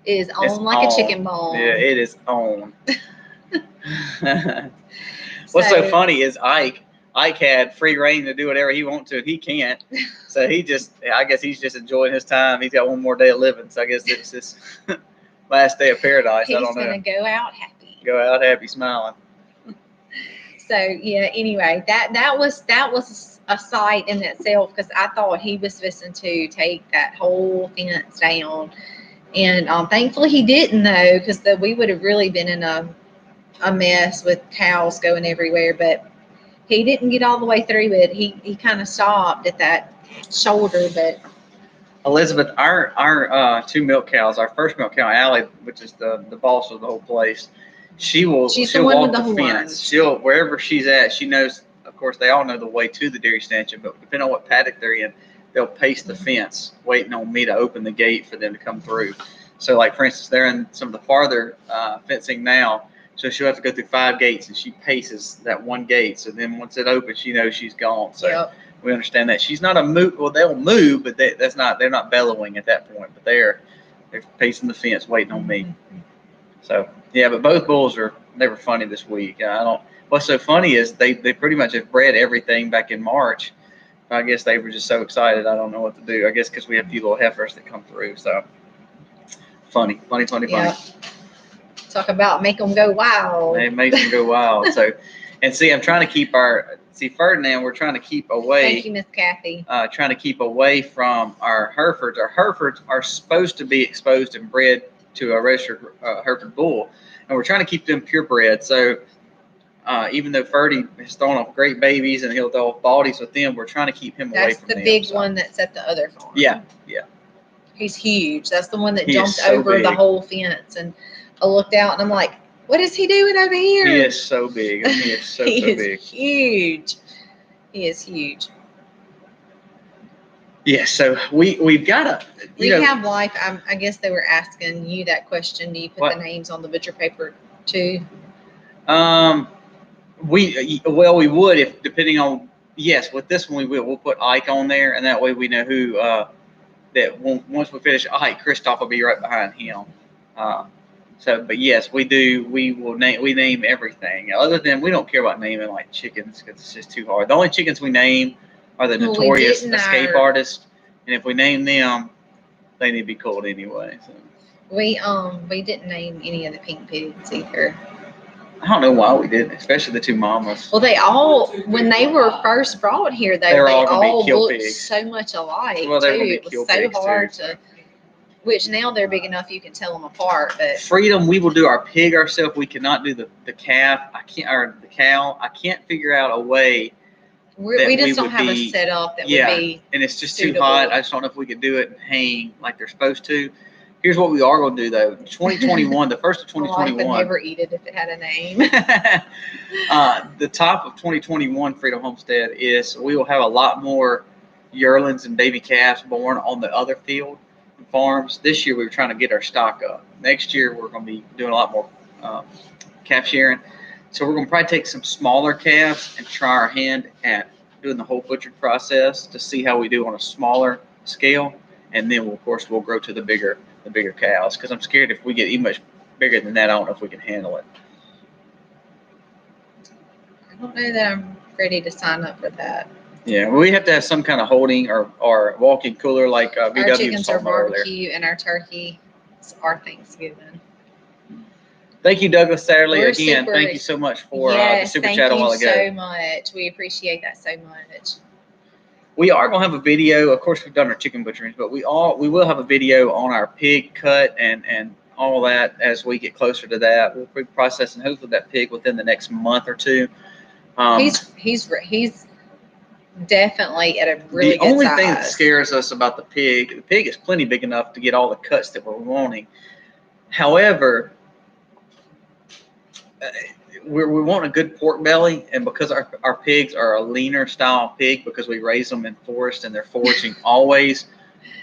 it is on like a chicken bone. Yeah, it is on. What's so funny is Ike had free reign to do whatever he wants to, and he can't. So I guess he's just enjoying his time. He's got one more day of living, so I guess it's his last day of paradise. He's I don't know. He's gonna go out happy. Go out happy, smiling. So yeah. Anyway, that was a sight in itself because I thought he was fixing to take that whole fence down, and thankfully he didn't though, because we would have really been in a mess with cows going everywhere. But he didn't get all the way through it. He kind of stopped at that shoulder, but. Elizabeth, our two milk cows, our first milk cow, Allie, which is the boss of the whole place, she'll walk the fence. She'll, wherever she's at, she knows, of course, they all know the way to the dairy stanchion, but depending on what paddock they're in, they'll pace the fence, waiting on me to open the gate for them to come through. So, like, for instance, they're in some of the farther fencing now, so she'll have to go through 5 gates, and she paces that one gate. So then once it opens, she knows she's gone. So we understand that. She's not a move. Well, they'll move, but they're not bellowing at that point. But they're pacing the fence, waiting on me. So, yeah, but both bulls they were funny this week. What's so funny is they pretty much have bred everything back in March. I guess they were just so excited. I don't know what to do. I guess because we have a few little heifers that come through. So funny. Talk about make them go wild. They make them go wild. So, and see, I'm trying to keep Ferdinand. We're trying to keep away. Thank you, Miss Kathy. Trying to keep away from our Herefords. Our Herefords are supposed to be exposed and bred to a registered Hereford bull, and we're trying to keep them purebred. So. Even though Ferdy has thrown off great babies and he'll throw off baldies with them, we're trying to keep him away from them. That's the big one that's at the other farm. Yeah. He's huge. That's the one that jumped over the whole fence. And I looked out and I'm like, what is he doing over here? He is so big. I mean, he is so big. Huge. He is huge. Yeah, so we've got to Rehab Life. I guess they were asking you that question. Do you put the names on the butcher paper too? We would if depending on with this one we'll put Ike on there, and that way we know who that once we finish Ike, Christoph will be right behind him. But yes, we name everything. Other than we don't care about naming like chickens because it's just too hard. The only chickens we name are the notorious escape artists, and if we name them, they need to be called anyway. So. We didn't name any of the pink pigs either. I don't know why we didn't, especially the two mamas. Well, when they were first brought here, they all looked so much alike. Well, they were it was so hard to. Which now they're big enough you can tell them apart. But Freedom, we will do our pig ourselves. We cannot do the calf. The cow. I can't figure out a way. We just don't have a setup that would be. And it's just suitable. Too hot. I just don't know if we could do it and hang like they're supposed to. Here's what we are going to do, though. 2021, the first of 2021. I would never eat it if it had a name. The top of 2021 Freedom Homestead is we will have a lot more yearlings and baby calves born on the other field and farms. This year, we were trying to get our stock up. Next year, we're going to be doing a lot more calf sharing. So we're going to probably take some smaller calves and try our hand at doing the whole butchered process to see how we do on a smaller scale. And then, of course, we'll grow to the bigger cows, because I'm scared if we get even much bigger than that, I don't know if we can handle it. I don't know that I'm ready to sign up for that. Yeah, we have to have some kind of holding or walk-in cooler like VW. Our chickens are barbecue and our turkey are Thanksgiving. Thank you, Douglas Satterley. Again, thank you so much for the super chat a while ago. Thank you so much. We appreciate that so much. We are going to have a video. Of course, we've done our chicken butchering, but we will have a video on our pig cut and all that as we get closer to that. We'll be processing hopefully that pig within the next month or two. He's definitely at a really good size. The only thing that scares us about the pig is plenty big enough to get all the cuts that we're wanting. However, we want a good pork belly, and because our pigs are a leaner style pig, because we raise them in forest and they're foraging always,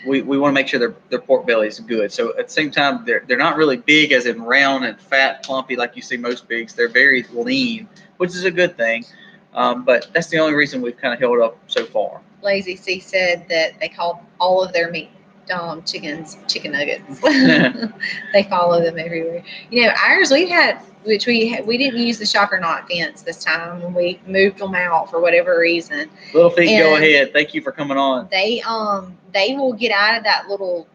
we want to make sure their pork belly is good. So at the same time, they're not really big as in round and fat, plumpy like you see most pigs. They're very lean, which is a good thing. But that's the only reason we've kind of held up so far. Lazy C said that they called all of their meat chickens chicken nuggets. They follow them everywhere. Ours we've had, which we didn't use the shock or not fence this time when we moved them out for whatever reason. Little feet, go ahead. Thank you for coming on. They will get out of that little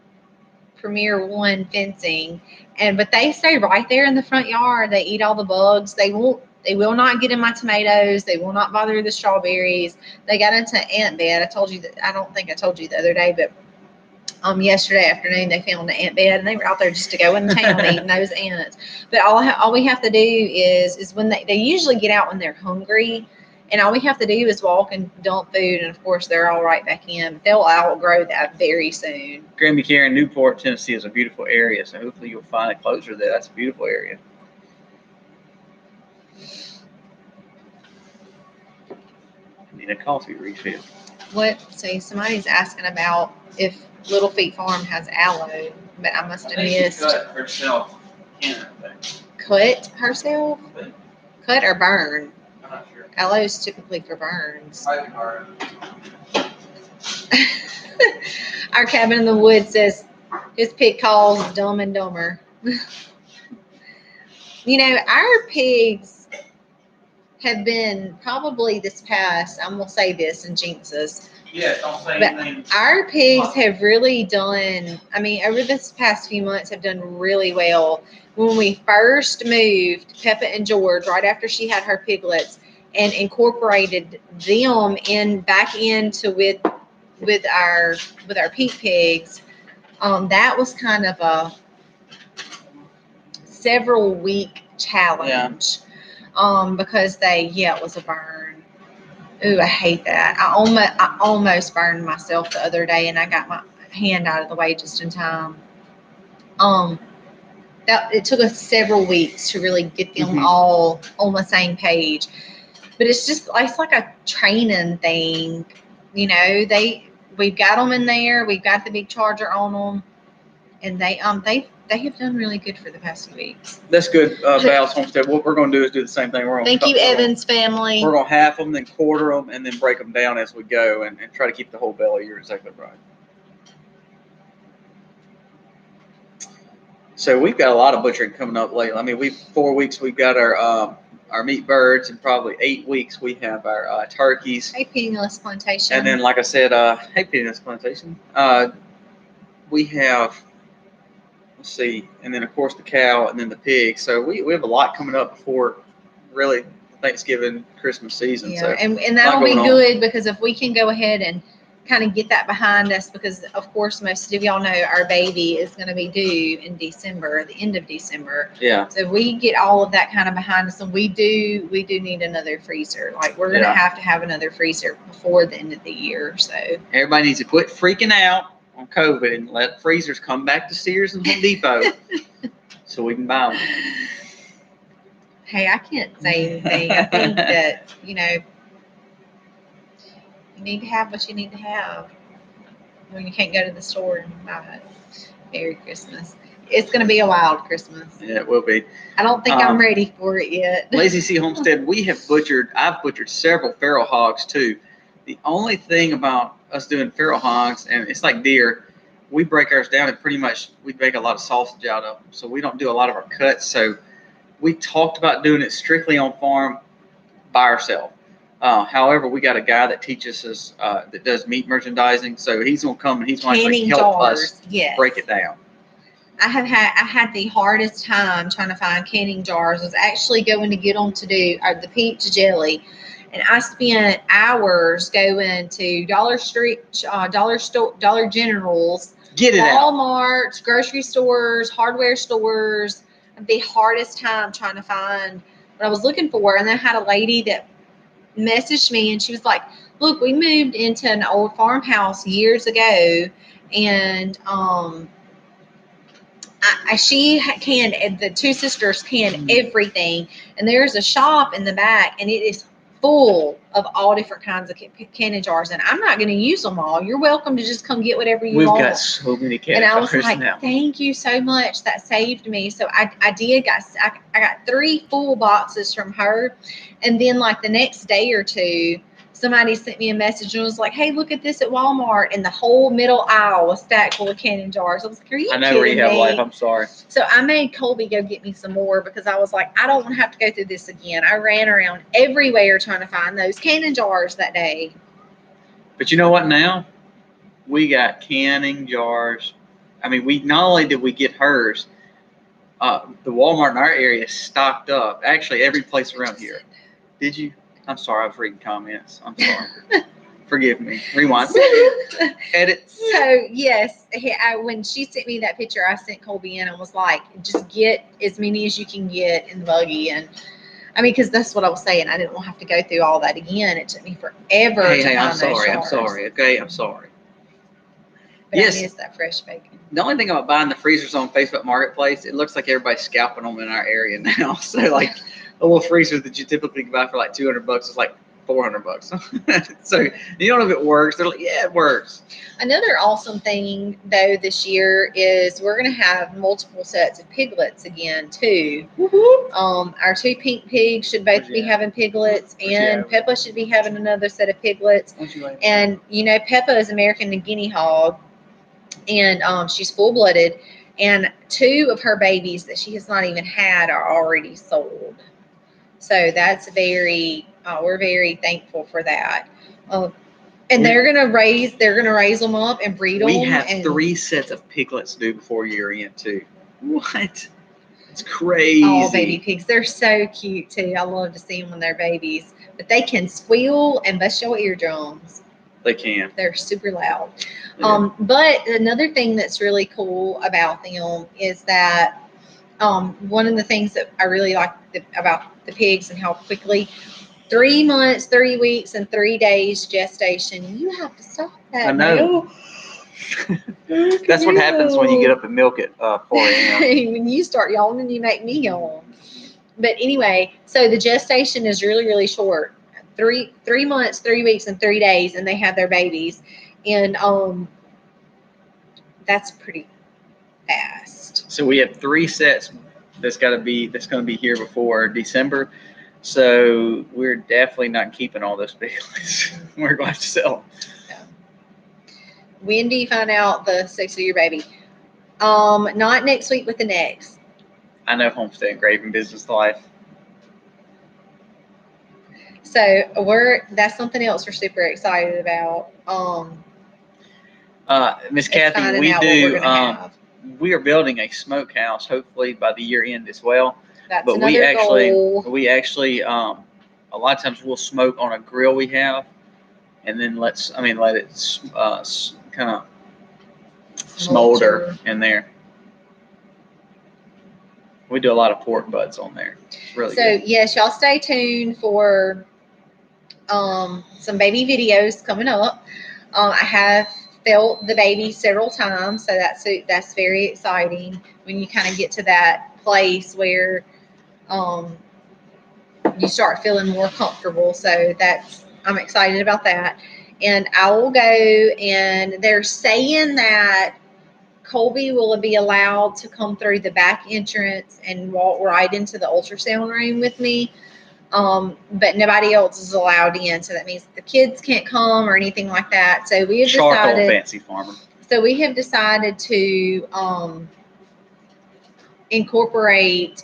Premier One fencing, but they stay right there in the front yard. They eat all the bugs. They will not get in my tomatoes. They will not bother the strawberries. They got into ant bed. I don't think I told you the other day, but yesterday afternoon they found an ant bed and they were out there just to go in town eating those ants. But all we have to do is when they usually get out when they're hungry, And all we have to do is walk and dump food, and of course they're all right back in. They'll outgrow that very soon. Granby Care, Newport, Tennessee is a beautiful area, so hopefully you'll find it closer there. That's a beautiful area. I need a coffee refill. What? See, somebody's asking about if Little Feet Farm has aloe, but I must have missed. Cut herself in, Cut herself? Cut or burn? I'm not sure. Aloe is typically for burns. Our cabin in the woods says his pig calls Dumb and Dumber. You know, our pigs have been probably this past, I'm going to say this and jinx us. Yeah, don't say But anything. our pigs have really done, I mean, over this past few months have done really well. When we first moved Peppa and George, right after she had her piglets, and incorporated them back into with our pink pigs, that was kind of a several week challenge. Because it was a burn. Ooh, I hate that. I almost burned myself the other day, and I got my hand out of the way just in time. It took us several weeks to really get them all on the same page. But it's like a training thing. You know, we've got them in there. We've got the big charger on them, and they have done really good for the past few weeks. That's good, Val's Homestead. What we're going to do is do the same thing. Thank you, Evans family. We're going to half them, then quarter them, and then break them down as we go, and try to keep the whole belly. You're exactly right. So we've got a lot of butchering coming up lately. I mean, 4 weeks we've got our meat birds, and probably 8 weeks we have our turkeys. Hey, Peanut Plantation. And then, like I said, hey, Peanut Plantation. We have, let's see, and then of course the cow, and then the pig. So we have a lot coming up before really Thanksgiving, Christmas season. Yeah, so and that'll be good because if we can go ahead and kind of get that behind us, because of course most of y'all know our baby is going to be due in December, the end of December. Yeah. So if we get all of that kind of behind us, and we do need another freezer. Like we're going to have another freezer before the end of the year. So everybody needs to quit freaking out on COVID and let freezers come back to Sears and Home Depot so we can buy them. Hey, I can't say anything. I think that, you need to have what you need to have when you can't go to the store and buy it. Merry Christmas. It's going to be a wild Christmas. Yeah, it will be. I don't think I'm ready for it yet. Lazy C Homestead, I've butchered several feral hogs too. The only thing about us doing feral hogs, and it's like deer, we break ours down and pretty much we make a lot of sausage out of them. So we don't do a lot of our cuts. So we talked about doing it strictly on farm by ourselves. However, we got a guy that teaches us that does meat merchandising. So he's going to come and he's going to help us break it down. I had the hardest time trying to find canning jars. I was actually going to get them to do the peach jelly. And I spent hours going to Dollar Generals, Walmart, grocery stores, hardware stores. The hardest time trying to find what I was looking for. And then I had a lady that messaged me, and she was like, "Look, we moved into an old farmhouse years ago, and she canned, the two sisters canned everything, and there's a shop in the back, and it is full of all different kinds of canning jars, and I'm not going to use them all. You're welcome to just come get whatever you want." We've got so many canning jars. And I was like, now. Thank you so much. That saved me. So I got 3 full boxes from her, and then like the next day or two, somebody sent me a message and was like, "Hey, look at this at Walmart," and the whole middle aisle was stacked full of canning jars. I was like, "Are you kidding me?" I know Rehab Life. I'm sorry. So I made Colby go get me some more because I was like, I don't want to have to go through this again. I ran around everywhere trying to find those canning jars that day. But you know what? Now we got canning jars. I mean, we not only did we get hers, the Walmart in our area stocked up. Actually, every place around here. Did you? I'm sorry, I was reading comments. I'm sorry. Forgive me. Rewind. Edit. So, yes, when she sent me that picture, I sent Colby in and was like, just get as many as you can get in the buggy. And I mean, because that's what I was saying. I didn't want to have to go through all that again. It took me forever to find I'm those sorry. I'm jars. sorry. Okay, I'm sorry. But Yes. I miss that fresh bacon. The only thing about buying the freezers on Facebook Marketplace, it looks like everybody's scalping them in our area now. So like a little freezer that you typically buy for like $200 is like $400. So you don't know if it works. They're like, yeah, it works. Another awesome thing though this year is we're gonna have multiple sets of piglets again too. Our 2 pink pigs should both be having piglets, and Peppa should be having another set of piglets. And you know, Peppa is American Guinea hog, and she's full-blooded, and 2 of her babies that she has not even had are already sold. So that's we're very thankful for that. And they're gonna raise them up and breed them. We have 3 sets of piglets due before year end too. What? It's crazy. Oh, baby pigs, they're so cute too. I love to see them when they're babies, but they can squeal and bust your eardrums. They can. They're super loud. Yeah. But another thing that's really cool about them is that one of the things that I really like about the pigs and how quickly 3 months, 3 weeks, and 3 days gestation. You have to stop that. I know. That's what happens when you get up and milk at 4 a.m. When you start yawning, you make me yawn. But anyway, so the gestation is really, really short. 3 months, 3 weeks, and 3 days, and they have their babies. And that's pretty fast. So we have 3 sets that's going to be here before December. So we're definitely not keeping all those piglets. We're going to have to sell them. Yeah. When do you find out the sex of your baby? Not next week, but the next. I know homesteading, graving, business life. So that's something else we're super excited about. Miss Kathy, we are building a smokehouse hopefully by the year end as well. That's but another goal. we actually a lot of times we'll smoke on a grill we have, and then let it kind of smolder in there. We do a lot of pork butts on there. It's really good. Yes, y'all stay tuned for some baby videos coming up. I have felt the baby several times, so that's very exciting when you kind of get to that place where you start feeling more comfortable. So I'm excited about that. And I will go, and they're saying that Colby will be allowed to come through the back entrance and walk right into the ultrasound room with me. But nobody else is allowed in. So that means the kids can't come or anything like that. So we have decided, fancy farmer. So we have decided to incorporate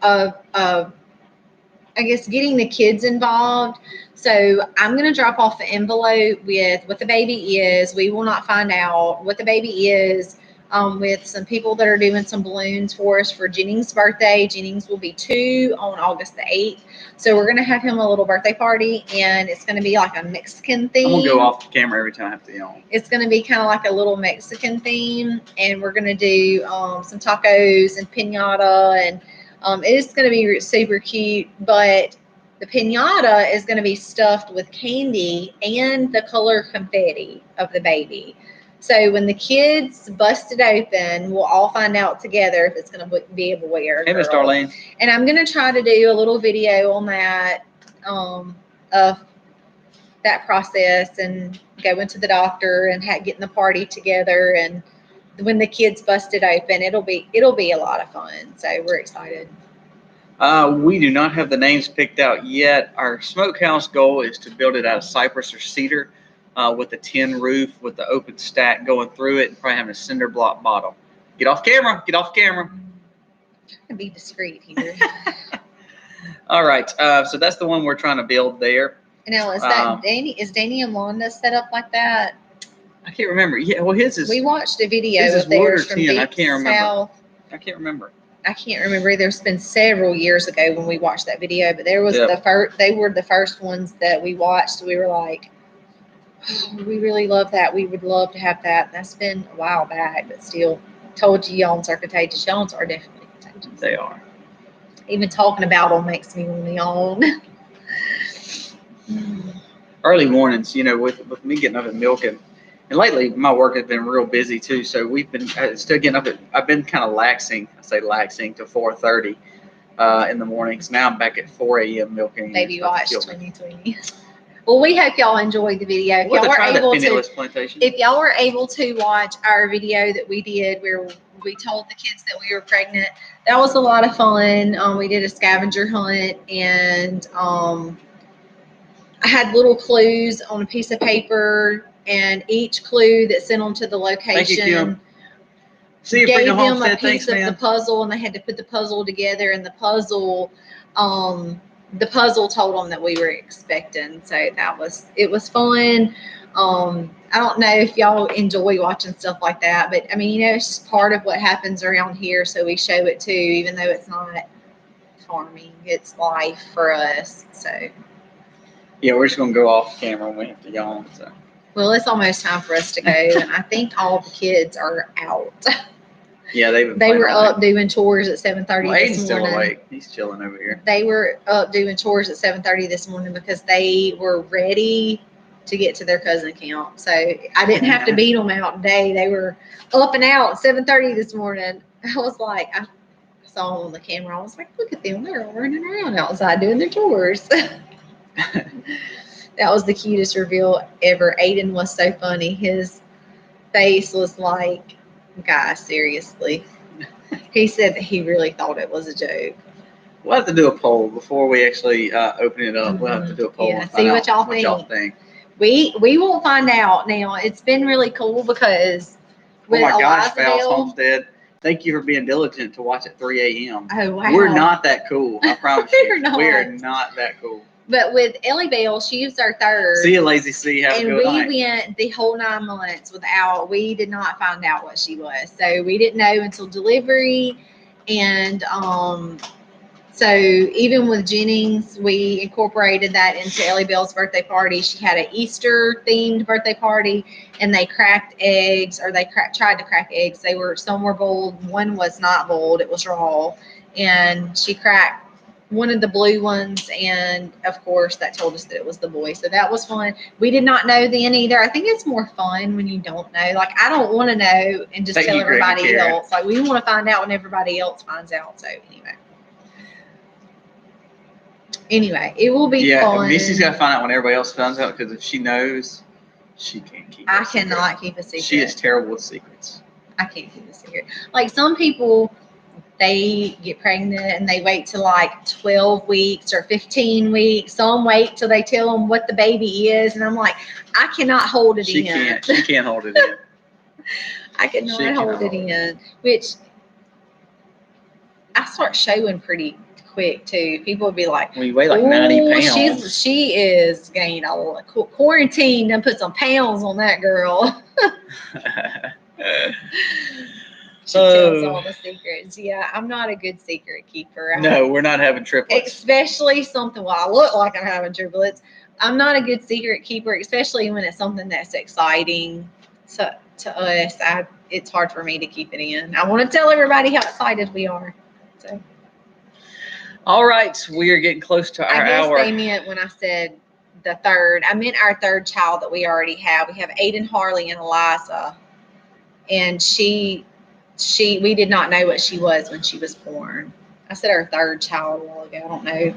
I guess getting the kids involved. So I'm going to drop off the envelope with what the baby is. We will not find out what the baby is with some people that are doing some balloons for us for Jennings' birthday. Jennings will be 2 on August the 8th. So we're going to have him a little birthday party, and it's going to be like a Mexican theme. I'm going to go off the camera every time I have to yawn. It's going to be kind of like a little Mexican theme, and we're going to do some tacos and piñata, and it's going to be super cute. But the piñata is going to be stuffed with candy and the color confetti of the baby. So when the kids bust it open, we'll all find out together if it's going to be a boy or a girl. Hey, Miss Darlene. And I'm going to try to do a little video on that, of that process, and going to the doctor and getting the party together. And when the kids bust it open, it'll be a lot of fun. So we're excited. We do not have the names picked out yet. Our smokehouse goal is to build it out of cypress or cedar with a tin roof with the open stack going through it, and probably having a cinder block bottom. Get off camera. Get off camera. I'm trying to be discreet here. All right. So that's the one we're trying to build there. Now, is that Danny? Is Danny and Wanda set up like that? I can't remember. Yeah, well, his is. We watched a video of theirs from deep I can't remember. South. I can't remember. I can't remember either. It's been several years ago when we watched that video, but there was the first. They were the first ones that we watched. We were like, oh, we really love that. We would love to have that. That's been a while back, but still, told you yawns are contagious. Yawns are definitely contagious. They are. Even talking about them makes me want to yawn. Early mornings, with me getting up and milking, and lately my work has been real busy too. So we've been still getting up. I've been kind of laxing. I say laxing to 4:30 in the mornings. Now I'm back at 4 a.m. milking. Baby watch 2020. Well, we hope y'all enjoyed the video. If y'all were able to watch our video that we did where we told the kids that we were pregnant, that was a lot of fun. We did a scavenger hunt, and I had little clues on a piece of paper, and each clue that sent them to the location gave them a piece of the puzzle, and they had to put the puzzle together, and the puzzle told them that we were expecting. So it was fun. I don't know if y'all enjoy watching stuff like that, but I mean, it's just part of what happens around here. So we show it too, even though it's not farming, it's life for us. So yeah, we're just going to go off camera when we have to yawn. So. Well, it's almost time for us to go. And I think all the kids are out. Yeah, they were up doing chores at 7:30 this morning. Aiden's still awake. He's chilling over here. They were up doing chores at 7:30 this morning because they were ready to get to their cousin camp. So I didn't have to beat them out today. They were up and out at 7:30 this morning. I was like, I saw them on the camera. I was like, look at them. They're all running around outside doing their chores. That was the cutest reveal ever. Aiden was so funny. His face was like, guys, seriously. He said that he really thought it was a joke. We'll have to do a poll before we actually open it up. We'll have to do a poll. Yeah, see what y'all think. We won't find out now. It's been really cool because with oh my gosh, Val's Homestead. Thank you for being diligent to watch at 3 a.m. Oh, wow. We're not that cool. I promise you. We are not that cool. But with Ellie Bell, she was our third. See you, Lazy C. Have a good night. And we went the whole 9 months we did not find out what she was. So we didn't know until delivery. And so even with Jennings, we incorporated that into Ellie Bell's birthday party. She had an Easter-themed birthday party, and they cracked eggs, or they tried to crack eggs. Some were boiled. One was not boiled. It was raw. And she cracked one of the blue ones, and of course that told us that it was the boy. So that was fun. We did not know then either. I think it's more fun when you don't know. Like, I don't want to know and just tell everybody else. Like, we want to find out when everybody else finds out. So anyway, it will be fun. Yeah, Missy's got to find out when everybody else finds out, because if she knows, she can't keep it. I cannot keep a secret. She is terrible with secrets. I can't keep a secret. Like, some people, they get pregnant and they wait till like 12 weeks or 15 weeks. Some wait till they tell them what the baby is. And I'm like, I cannot hold it in. She can't hold it in. I cannot hold it in. Which I start showing pretty quick too. People would be like, when you weigh like 90 pounds. She is gained a lot. Quarantine done put some pounds on that girl. She tells all the secrets. Yeah, I'm not a good secret keeper. No, we're not having triplets. Especially something, well, I look like I'm having triplets. I'm not a good secret keeper, especially when it's something that's exciting to us. It's hard for me to keep it in. I want to tell everybody how excited we are. So. All right, we are getting close to our hour. I guess they meant when I said the third. I meant our third child that we already have. We have Aiden, Harley, and Eliza. And we did not know what she was when she was born. I said our third child a while ago. I don't know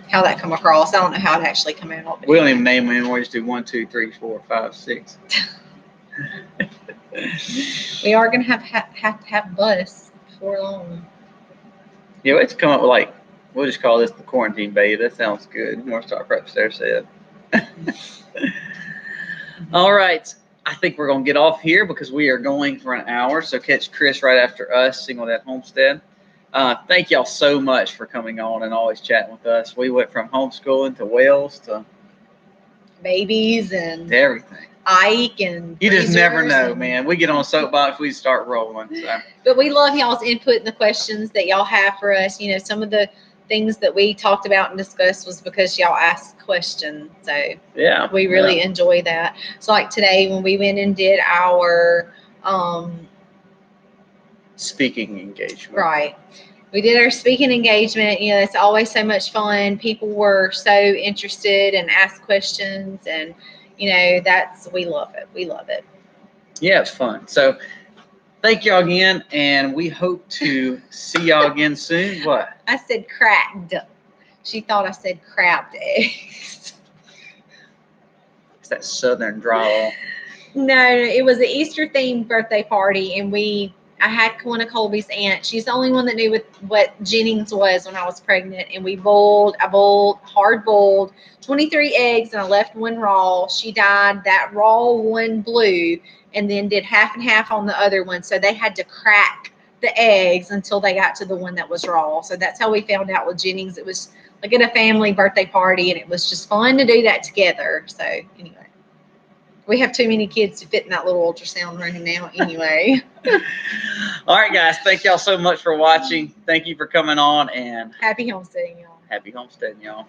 how that come across. I don't know how it actually come out. We don't even name them anymore. We just do 1, 2, 3, 4, 5, 6. We are going to have to have a bus before long. Yeah, let's come up with we'll just call this the quarantine baby. That sounds good. North Star Prep there said. All right. I think we're going to get off here because we are going for an hour. So catch Chris right after us, Single Dad Homestead. Thank y'all so much for coming on and always chatting with us. We went from homeschooling to whales to babies and everything. Ike and you just never know, man. We get on a soapbox, we start rolling. So. But we love y'all's input and the questions that y'all have for us. You know, some of the things that we talked about and discussed was because y'all asked questions. So yeah, we really enjoy that. So like today when we went and did our speaking engagement. Right. we did our speaking engagement. You know, it's always so much fun. People were so interested and asked questions, and you know, we love it. We love it. Yeah, it's fun. So thank y'all again, and we hope to see y'all again soon. What? I said cracked. She thought I said crabbed eggs. It's that southern drawl. No, it was an Easter themed birthday party, and I had one of Colby's aunts. She's the only one that knew what Jennings was when I was pregnant, and I hard boiled 23 eggs, and I left one raw. She died. That raw one blew, and then did half and half on the other one. So they had to crack the eggs until they got to the one that was raw. So that's how we found out with Jennings. It was like at a family birthday party, and it was just fun to do that together. So anyway. We have too many kids to fit in that little ultrasound room now anyway. All right, guys. Thank y'all so much for watching. Thank you for coming on, and happy homesteading, y'all. Happy homesteading, y'all.